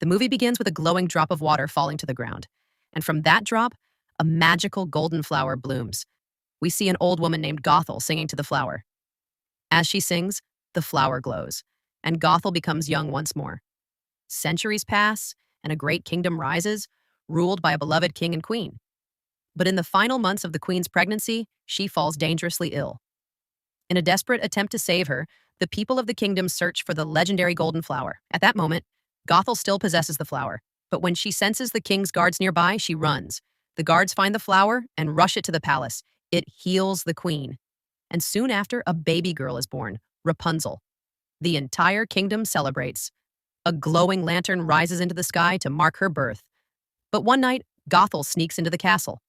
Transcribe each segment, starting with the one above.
The movie begins with a glowing drop of water falling to the ground. And from that drop, a magical golden flower blooms. We see an old woman named Gothel singing to the flower. As she sings, the flower glows, and Gothel becomes young once more. Centuries pass, and a great kingdom rises, ruled by a beloved king and queen. But in the final months of the queen's pregnancy, she falls dangerously ill. In a desperate attempt to save her, the people of the kingdom search for the legendary golden flower. At that moment, Gothel still possesses the flower, but when she senses the king's guards nearby, she runs. The guards find the flower and rush it to the palace. It heals the queen. And soon after, a baby girl is born, Rapunzel. The entire kingdom celebrates. A glowing lantern rises into the sky to mark her birth. But one night, Gothel sneaks into the castle.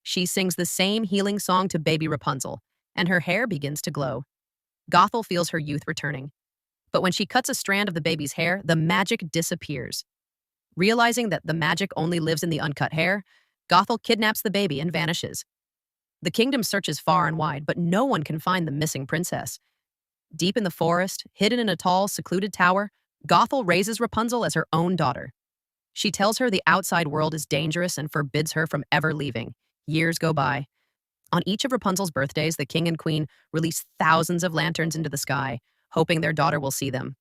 She sings the same healing song to baby Rapunzel, and her hair begins to glow. Gothel feels her youth returning. But when she cuts a strand of the baby's hair, the magic disappears. Realizing that the magic only lives in the uncut hair, Gothel kidnaps the baby and vanishes. The kingdom searches far and wide, but no one can find the missing princess. Deep in the forest, hidden in a tall, secluded tower, Gothel raises Rapunzel as her own daughter. She tells her the outside world is dangerous and forbids her from ever leaving. Years go by. On each of Rapunzel's birthdays, the king and queen release thousands of lanterns into the sky, hoping their daughter will see them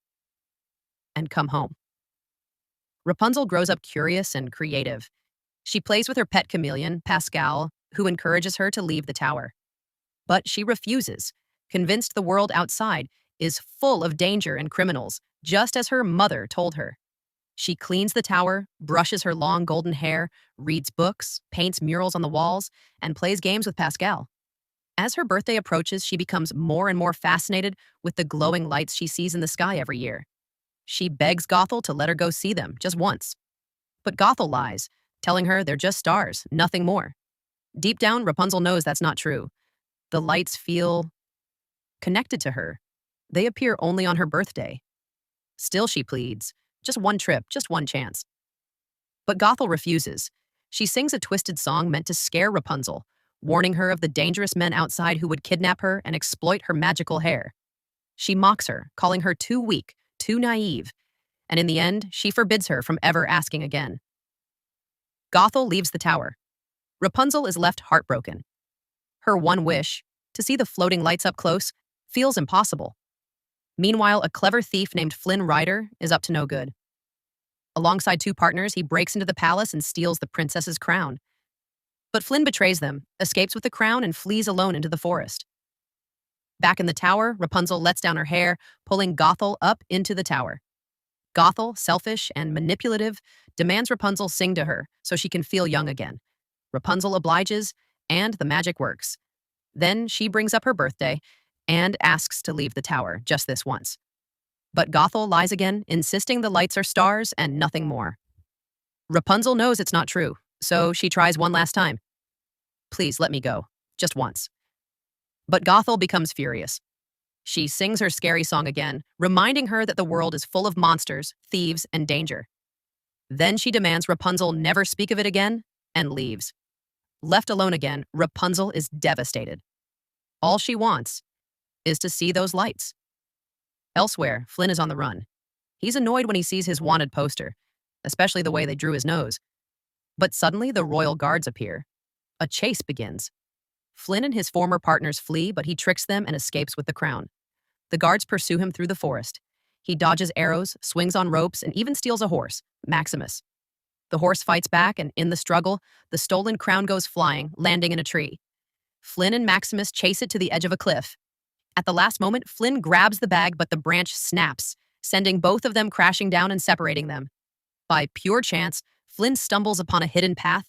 and come home. Rapunzel grows up curious and creative. She plays with her pet chameleon, Pascal, who encourages her to leave the tower. But she refuses, convinced the world outside is full of danger and criminals, just as her mother told her. She cleans the tower, brushes her long golden hair, reads books, paints murals on the walls, and plays games with Pascal. As her birthday approaches, she becomes more and more fascinated with the glowing lights she sees in the sky every year. She begs Gothel to let her go see them, just once. But Gothel lies, telling her they're just stars, nothing more. Deep down, Rapunzel knows that's not true. The lights feel connected to her. They appear only on her birthday. Still, she pleads, just one trip, just one chance. But Gothel refuses. She sings a twisted song meant to scare Rapunzel, warning her of the dangerous men outside who would kidnap her and exploit her magical hair. She mocks her, calling her too weak, too naive, and in the end, she forbids her from ever asking again. Gothel leaves the tower. Rapunzel is left heartbroken. Her one wish, to see the floating lights up close, feels impossible. Meanwhile, a clever thief named Flynn Ryder is up to no good. Alongside two partners, he breaks into the palace and steals the princess's crown. But Flynn betrays them, escapes with the crown, and flees alone into the forest. Back in the tower, Rapunzel lets down her hair, pulling Gothel up into the tower. Gothel, selfish and manipulative, demands Rapunzel sing to her so she can feel young again. Rapunzel obliges, and the magic works. Then she brings up her birthday and asks to leave the tower just this once. But Gothel lies again, insisting the lights are stars and nothing more. Rapunzel knows it's not true, so she tries one last time. Please let me go, just once. But Gothel becomes furious. She sings her scary song again, reminding her that the world is full of monsters, thieves, and danger. Then she demands Rapunzel never speak of it again and leaves. Left alone again, Rapunzel is devastated. All she wants is to see those lights. Elsewhere, Flynn is on the run. He's annoyed when he sees his wanted poster, especially the way they drew his nose. But suddenly, the royal guards appear. A chase begins. Flynn and his former partners flee, but he tricks them and escapes with the crown. The guards pursue him through the forest. He dodges arrows, swings on ropes, and even steals a horse, Maximus. The horse fights back, and in the struggle, the stolen crown goes flying, landing in a tree. Flynn and Maximus chase it to the edge of a cliff. At the last moment, Flynn grabs the bag, but the branch snaps, sending both of them crashing down and separating them. By pure chance, Flynn stumbles upon a hidden path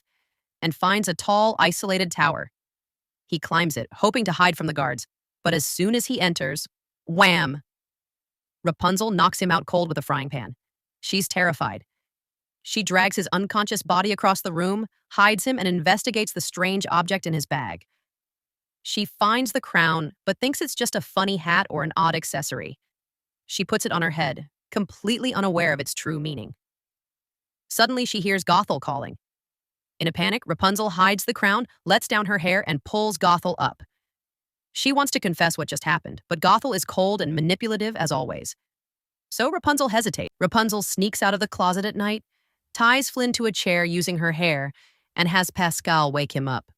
and finds a tall, isolated tower. He climbs it, hoping to hide from the guards, but as soon as he enters, wham! Rapunzel knocks him out cold with a frying pan. She's terrified. She drags his unconscious body across the room, hides him, and investigates the strange object in his bag. She finds the crown, but thinks it's just a funny hat or an odd accessory. She puts it on her head, completely unaware of its true meaning. Suddenly, she hears Gothel calling. In a panic, Rapunzel hides the crown, lets down her hair, and pulls Gothel up. She wants to confess what just happened, but Gothel is cold and manipulative as always. So Rapunzel hesitates. Rapunzel sneaks out of the closet at night, ties Flynn to a chair using her hair, and has Pascal wake him up.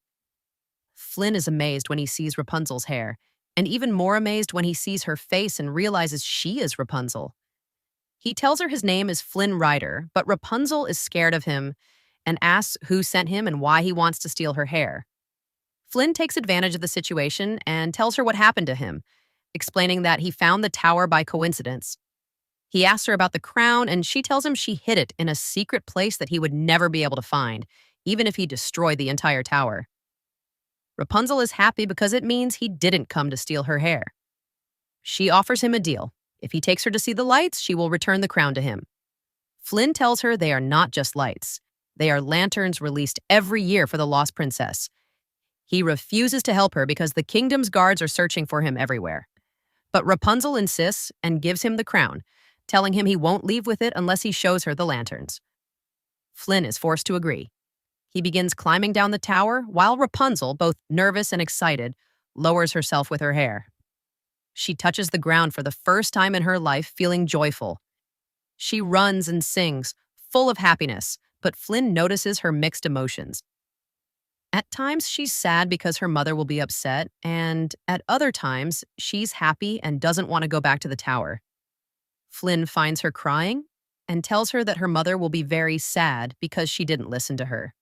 Flynn is amazed when he sees Rapunzel's hair, and even more amazed when he sees her face and realizes she is Rapunzel. He tells her his name is Flynn Ryder, but Rapunzel is scared of him and asks who sent him and why he wants to steal her hair. Flynn takes advantage of the situation and tells her what happened to him, explaining that he found the tower by coincidence. He asks her about the crown, and she tells him she hid it in a secret place that he would never be able to find, even if he destroyed the entire tower. Rapunzel is happy because it means he didn't come to steal her hair. She offers him a deal. If he takes her to see the lights, she will return the crown to him. Flynn tells her they are not just lights. They are lanterns released every year for the lost princess. He refuses to help her because the kingdom's guards are searching for him everywhere. But Rapunzel insists and gives him the crown, telling him he won't leave with it unless he shows her the lanterns. Flynn is forced to agree. He begins climbing down the tower while Rapunzel, both nervous and excited, lowers herself with her hair. She touches the ground for the first time in her life, feeling joyful. She runs and sings, full of happiness, but Flynn notices her mixed emotions. At times, she's sad because her mother will be upset, and at other times, she's happy and doesn't want to go back to the tower. Flynn finds her crying and tells her that her mother will be very sad because she didn't listen to her.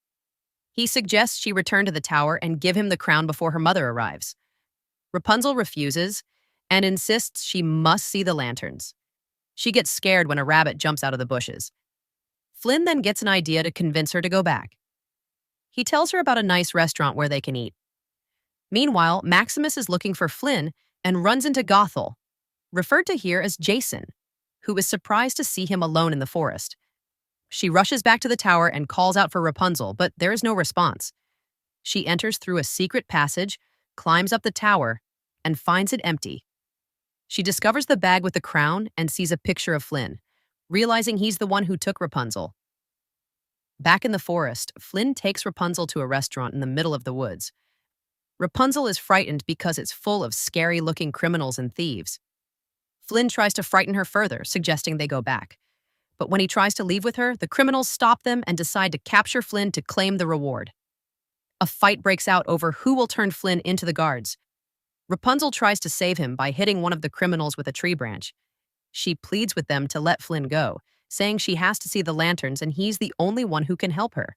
He suggests she return to the tower and give him the crown before her mother arrives. Rapunzel refuses and insists she must see the lanterns. She gets scared when a rabbit jumps out of the bushes. Flynn then gets an idea to convince her to go back. He tells her about a nice restaurant where they can eat. Meanwhile, Maximus is looking for Flynn and runs into Gothel, referred to here as Jason, who is surprised to see him alone in the forest. She rushes back to the tower and calls out for Rapunzel, but there is no response. She enters through a secret passage, climbs up the tower, and finds it empty. She discovers the bag with the crown and sees a picture of Flynn, realizing he's the one who took Rapunzel. Back in the forest, Flynn takes Rapunzel to a restaurant in the middle of the woods. Rapunzel is frightened because it's full of scary-looking criminals and thieves. Flynn tries to frighten her further, suggesting they go back. But when he tries to leave with her, the criminals stop them and decide to capture Flynn to claim the reward. A fight breaks out over who will turn Flynn into the guards. Rapunzel tries to save him by hitting one of the criminals with a tree branch. She pleads with them to let Flynn go, saying she has to see the lanterns and he's the only one who can help her.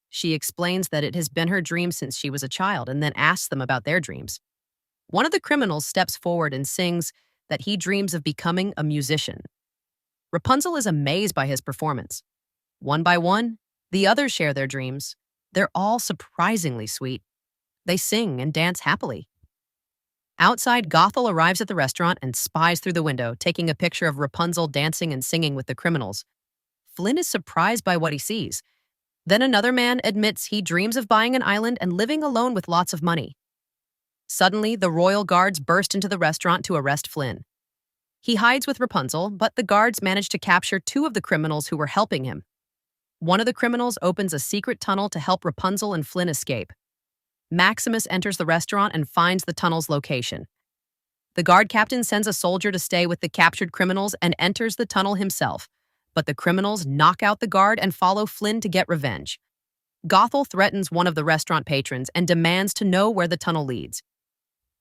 She explains that it has been her dream since she was a child and then asks them about their dreams. One of the criminals steps forward and sings that he dreams of becoming a musician. Rapunzel is amazed by his performance. One by one, the others share their dreams. They're all surprisingly sweet. They sing and dance happily. Outside, Gothel arrives at the restaurant and spies through the window, taking a picture of Rapunzel dancing and singing with the criminals. Flynn is surprised by what he sees. Then another man admits he dreams of buying an island and living alone with lots of money. Suddenly, the royal guards burst into the restaurant to arrest Flynn. He hides with Rapunzel, but the guards manage to capture two of the criminals who were helping him. One of the criminals opens a secret tunnel to help Rapunzel and Flynn escape. Maximus enters the restaurant and finds the tunnel's location. The guard captain sends a soldier to stay with the captured criminals and enters the tunnel himself, but the criminals knock out the guard and follow Flynn to get revenge. Gothel threatens one of the restaurant patrons and demands to know where the tunnel leads.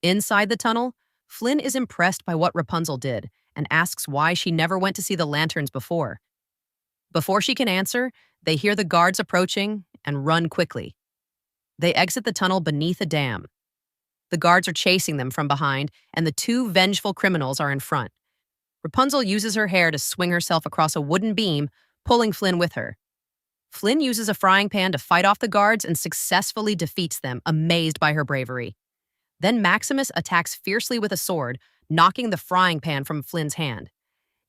Inside the tunnel, Flynn is impressed by what Rapunzel did and asks why she never went to see the lanterns before. Before she can answer, they hear the guards approaching and run quickly. They exit the tunnel beneath a dam. The guards are chasing them from behind, and the two vengeful criminals are in front. Rapunzel uses her hair to swing herself across a wooden beam, pulling Flynn with her. Flynn uses a frying pan to fight off the guards and successfully defeats them, amazed by her bravery. Then Maximus attacks fiercely with a sword, knocking the frying pan from Flynn's hand.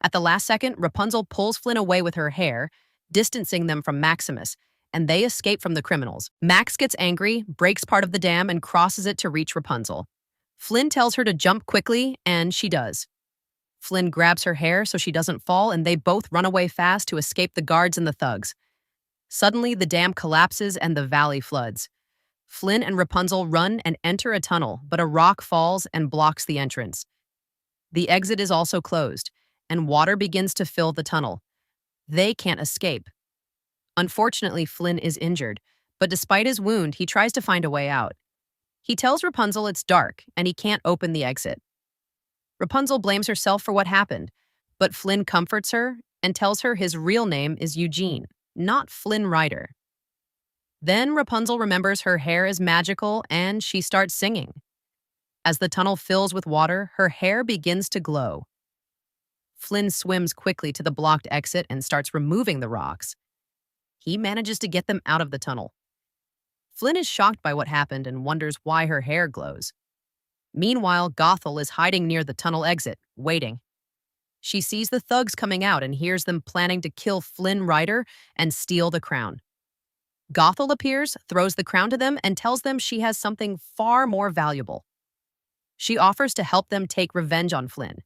At the last second, Rapunzel pulls Flynn away with her hair, distancing them from Maximus, and they escape from the criminals. Max gets angry, breaks part of the dam, and crosses it to reach Rapunzel. Flynn tells her to jump quickly, and she does. Flynn grabs her hair so she doesn't fall, and they both run away fast to escape the guards and the thugs. Suddenly, the dam collapses and the valley floods. Flynn and Rapunzel run and enter a tunnel, but a rock falls and blocks the entrance. The exit is also closed, and water begins to fill the tunnel. They can't escape. Unfortunately, Flynn is injured, but despite his wound, he tries to find a way out. He tells Rapunzel it's dark and he can't open the exit. Rapunzel blames herself for what happened, but Flynn comforts her and tells her his real name is Eugene, not Flynn Ryder. Then Rapunzel remembers her hair is magical and she starts singing. As the tunnel fills with water, her hair begins to glow. Flynn swims quickly to the blocked exit and starts removing the rocks. He manages to get them out of the tunnel. Flynn is shocked by what happened and wonders why her hair glows. Meanwhile, Gothel is hiding near the tunnel exit, waiting. She sees the thugs coming out and hears them planning to kill Flynn Ryder and steal the crown. Gothel appears, throws the crown to them, and tells them she has something far more valuable. She offers to help them take revenge on Flynn.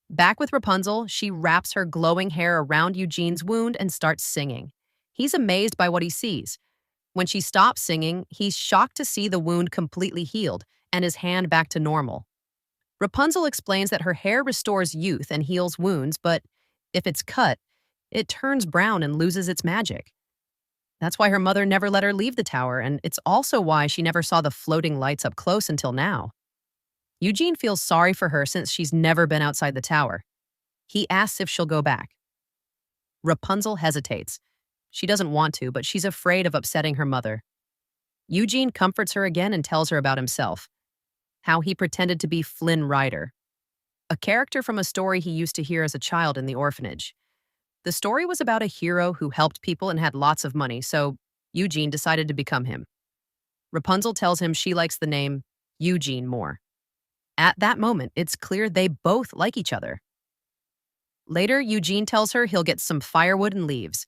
Back with Rapunzel, she wraps her glowing hair around Eugene's wound and starts singing. He's amazed by what he sees. When she stops singing, he's shocked to see the wound completely healed and his hand back to normal. Rapunzel explains that her hair restores youth and heals wounds, but if it's cut, it turns brown and loses its magic. That's why her mother never let her leave the tower, and it's also why she never saw the floating lights up close until now. Eugene feels sorry for her since she's never been outside the tower. He asks if she'll go back. Rapunzel hesitates. She doesn't want to, but she's afraid of upsetting her mother. Eugene comforts her again and tells her about himself, how he pretended to be Flynn Ryder, a character from a story he used to hear as a child in the orphanage. The story was about a hero who helped people and had lots of money, so Eugene decided to become him. Rapunzel tells him she likes the name Eugene more. At that moment, it's clear they both like each other. Later, Eugene tells her he'll get some firewood and leaves.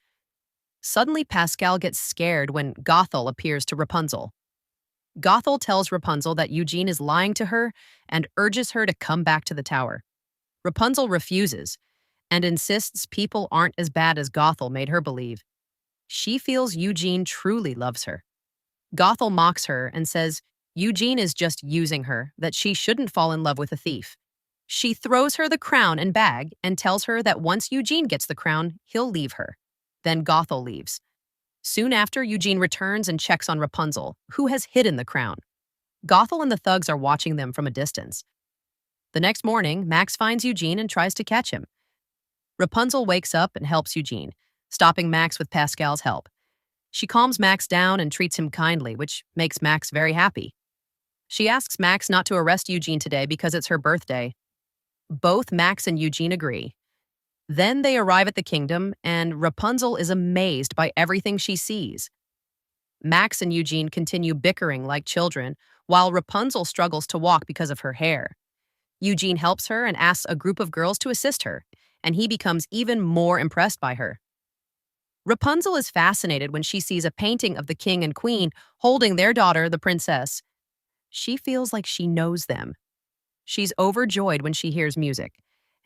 Suddenly, Pascal gets scared when Gothel appears to Rapunzel. Gothel tells Rapunzel that Eugene is lying to her and urges her to come back to the tower. Rapunzel refuses and insists people aren't as bad as Gothel made her believe. She feels Eugene truly loves her. Gothel mocks her and says Eugene is just using her, that she shouldn't fall in love with a thief. She throws her the crown and bag and tells her that once Eugene gets the crown, he'll leave her. Then Gothel leaves. Soon after, Eugene returns and checks on Rapunzel, who has hidden the crown. Gothel and the thugs are watching them from a distance. The next morning, Max finds Eugene and tries to catch him. Rapunzel wakes up and helps Eugene, stopping Max with Pascal's help. She calms Max down and treats him kindly, which makes Max very happy. She asks Max not to arrest Eugene today because it's her birthday. Both Max and Eugene agree. Then they arrive at the kingdom, and Rapunzel is amazed by everything she sees. Max and Eugene continue bickering like children, while Rapunzel struggles to walk because of her hair. Eugene helps her and asks a group of girls to assist her, and he becomes even more impressed by her. Rapunzel is fascinated when she sees a painting of the king and queen holding their daughter, the princess. She feels like she knows them. She's overjoyed when she hears music,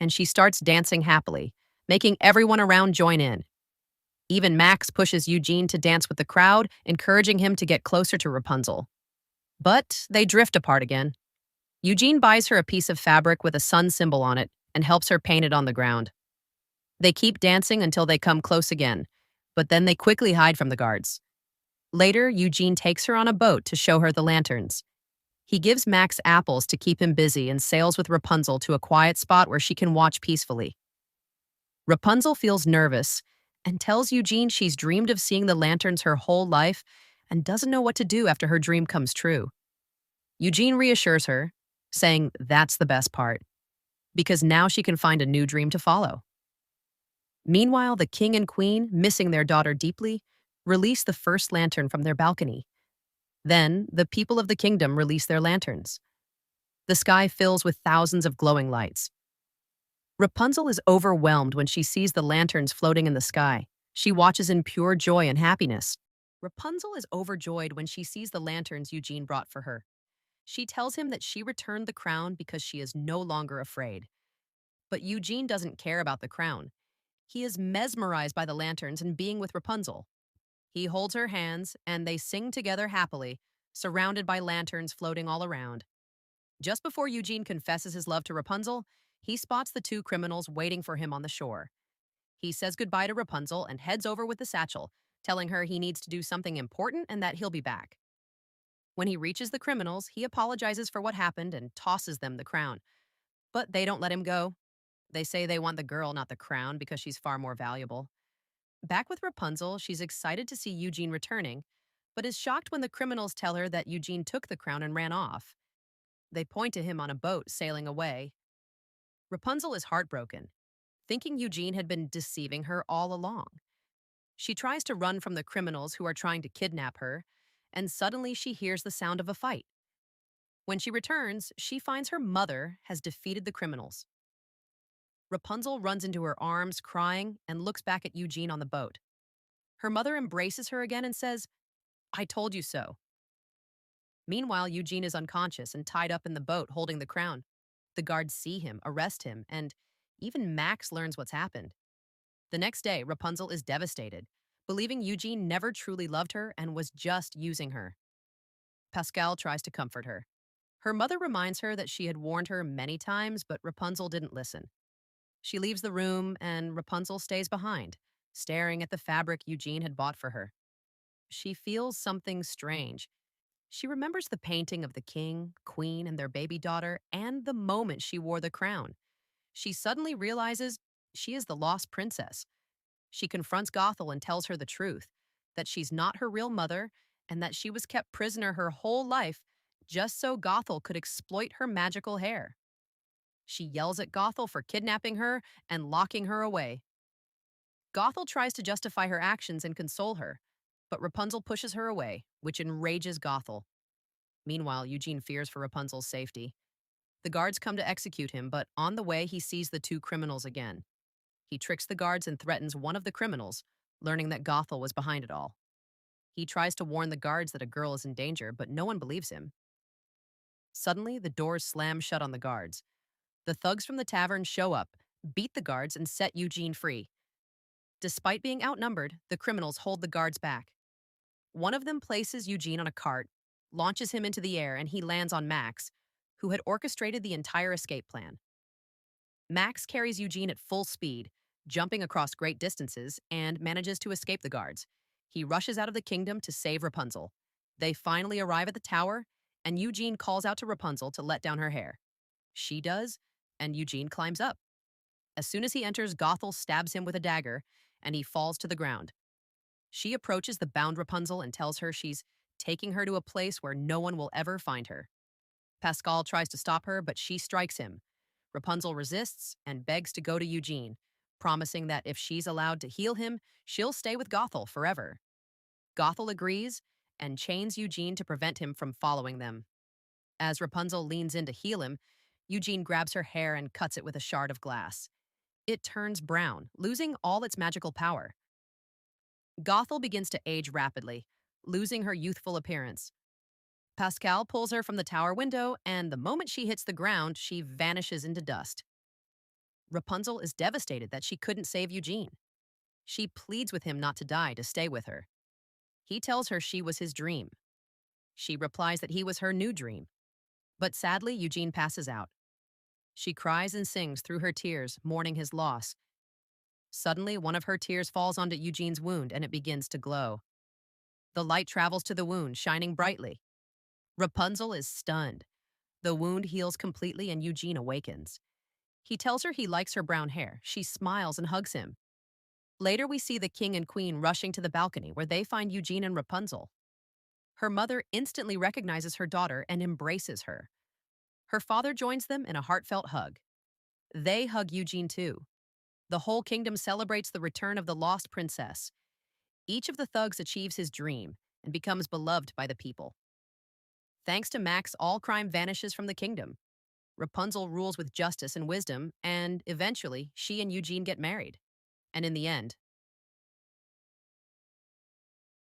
and she starts dancing happily, making everyone around join in. Even Max pushes Eugene to dance with the crowd, encouraging him to get closer to Rapunzel. But they drift apart again. Eugene buys her a piece of fabric with a sun symbol on it and helps her paint it on the ground. They keep dancing until they come close again, but then they quickly hide from the guards. Later, Eugene takes her on a boat to show her the lanterns. He gives Max apples to keep him busy and sails with Rapunzel to a quiet spot where she can watch peacefully. Rapunzel feels nervous and tells Eugene she's dreamed of seeing the lanterns her whole life and doesn't know what to do after her dream comes true. Eugene reassures her, saying that's the best part, because now she can find a new dream to follow. Meanwhile, the king and queen, missing their daughter deeply, release the first lantern from their balcony. Then, the people of the kingdom release their lanterns. The sky fills with thousands of glowing lights. Rapunzel is overwhelmed when she sees the lanterns floating in the sky. She watches in pure joy and happiness. Rapunzel is overjoyed when she sees the lanterns Eugene brought for her. She tells him that she returned the crown because she is no longer afraid. But Eugene doesn't care about the crown. He is mesmerized by the lanterns and being with Rapunzel. He holds her hands, and they sing together happily, surrounded by lanterns floating all around. Just before Eugene confesses his love to Rapunzel, He spots the two criminals waiting for him on the shore. He says goodbye to Rapunzel and heads over with the satchel, telling her he needs to do something important and that he'll be back. When he reaches the criminals, he apologizes for what happened and tosses them the crown. But they don't let him go. They say they want the girl, not the crown, because she's far more valuable. Back with Rapunzel, she's excited to see Eugene returning, but is shocked when the criminals tell her that Eugene took the crown and ran off. They point to him on a boat sailing away. Rapunzel is heartbroken, thinking Eugene had been deceiving her all along. She tries to run from the criminals who are trying to kidnap her, and suddenly she hears the sound of a fight. When she returns, she finds her mother has defeated the criminals. Rapunzel runs into her arms, crying, and looks back at Eugene on the boat. Her mother embraces her again and says, "I told you so." Meanwhile, Eugene is unconscious and tied up in the boat holding the crown. The guards see him, arrest him, and even Max learns what's happened. The next day, Rapunzel is devastated, believing Eugene never truly loved her and was just using her. Pascal tries to comfort her. Her mother reminds her that she had warned her many times, but Rapunzel didn't listen. She leaves the room, and Rapunzel stays behind, staring at the fabric Eugene had bought for her. She feels something strange. She remembers the painting of the king, queen, and their baby daughter, and the moment she wore the crown. She suddenly realizes she is the lost princess. She confronts Gothel and tells her the truth, that she's not her real mother, and that she was kept prisoner her whole life just so Gothel could exploit her magical hair. She yells at Gothel for kidnapping her and locking her away. Gothel tries to justify her actions and console her, but Rapunzel pushes her away, which enrages Gothel. Meanwhile, Eugene fears for Rapunzel's safety. The guards come to execute him, but on the way he sees the two criminals again. He tricks the guards and threatens one of the criminals, learning that Gothel was behind it all. He tries to warn the guards that a girl is in danger, but no one believes him. Suddenly, the doors slam shut on the guards. The thugs from the tavern show up, beat the guards, and set Eugene free. Despite being outnumbered, the criminals hold the guards back. One of them places Eugene on a cart, launches him into the air, and he lands on Max, who had orchestrated the entire escape plan. Max carries Eugene at full speed, jumping across great distances, and manages to escape the guards. He rushes out of the kingdom to save Rapunzel. They finally arrive at the tower, and Eugene calls out to Rapunzel to let down her hair. She does, and Eugene climbs up. As soon as he enters, Gothel stabs him with a dagger, and he falls to the ground. She approaches the bound Rapunzel and tells her she's taking her to a place where no one will ever find her. Pascal tries to stop her, but she strikes him. Rapunzel resists and begs to go to Eugene, promising that if she's allowed to heal him, she'll stay with Gothel forever. Gothel agrees and chains Eugene to prevent him from following them. As Rapunzel leans in to heal him, Eugene grabs her hair and cuts it with a shard of glass. It turns brown, losing all its magical power. Gothel begins to age rapidly, losing her youthful appearance. Pascal pulls her from the tower window, and the moment she hits the ground, she vanishes into dust. Rapunzel is devastated that she couldn't save Eugene. She pleads with him not to die, to stay with her. He tells her she was his dream. She replies that he was her new dream. But sadly, Eugene passes out. She cries and sings through her tears, mourning his loss. Suddenly, one of her tears falls onto Eugene's wound, and it begins to glow. The light travels to the wound, shining brightly. Rapunzel is stunned. The wound heals completely, and Eugene awakens. He tells her he likes her brown hair. She smiles and hugs him. Later, we see the king and queen rushing to the balcony, where they find Eugene and Rapunzel. Her mother instantly recognizes her daughter and embraces her. Her father joins them in a heartfelt hug. They hug Eugene too. The whole kingdom celebrates the return of the lost princess. Each of the thugs achieves his dream and becomes beloved by the people. Thanks to Max, all crime vanishes from the kingdom. Rapunzel rules with justice and wisdom, and eventually, she and Eugene get married. And in the end,